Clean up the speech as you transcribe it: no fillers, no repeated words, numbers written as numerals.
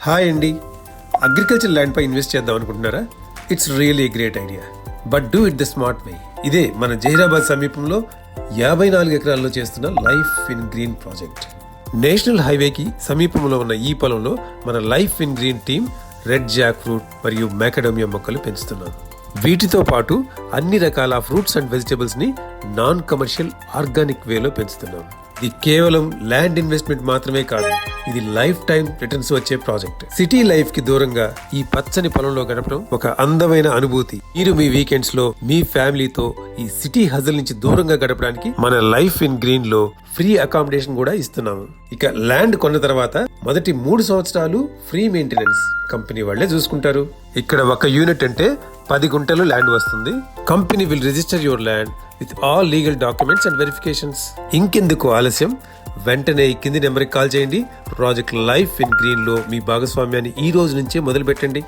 Hi అండి, agriculture land పై invest చేద్దాం అనుకుంటున్నారా? It's really great idea, but do it the smart way. ఇదే మన జహీరాబాద్ సమీపంలో 54 ఎకరాల్లో చేస్తున్న life in green project. National హైవేకి సమీపంలో ఉన్న ఈ పొలంలో మన life in green team red Jack fruit మరియు మ్యాకడమియా మొక్కలు పెంచుతున్నాం. వీటితో పాటు అన్ని రకాల ఫ్రూట్స్ అండ్ వెజిటబుల్స్ ని నాన్ కమర్షియల్ ఆర్గానిక్ వేలో పెంచుతున్నాం. ఇది కేవలం ల్యాండ్ ఇన్వెస్ట్మెంట్ మాత్రమే కాదు, ఇది లైఫ్ టైం రిటర్న్స్ వచ్చే ప్రాజెక్ట్. సిటీ లైఫ్ కి దూరంగా ఈ పచ్చని పొలంలో గడపడం ఒక అందమైన అనుభూతి. మీరు మీ వీకెండ్స్ లో మీ ఫ్యామిలీతో ఈ సిటీ హజల్ నుంచి దూరంగా గడపడానికి మన లైఫ్ ఇన్ గ్రీన్ లో ఫ్రీ అకామిడేషన్ కూడా ఇస్తున్నాము. ఇక ల్యాండ్ కొన్న తర్వాత మొదటి 3 సంవత్సరాలు ఫ్రీ మెయింటెనెన్స్ కంపెనీ వాళ్లే చూసుకుంటారు. ఇక్కడ ఒక యూనిట్ అంటే 10 గుంటలు ల్యాండ్ వస్తుంది. Company will register your land with all legal documents and verifications. ఇంకెందుకు ఆలస్యం, వెంటనే ఈ కింది నెంబర్కి కాల్ చేయండి. ప్రాజెక్ట్ లైఫ్ ఇన్ గ్రీన్ లో మీ భాగస్వామ్యాన్ని ఈ రోజు నుంచే మొదలు పెట్టండి.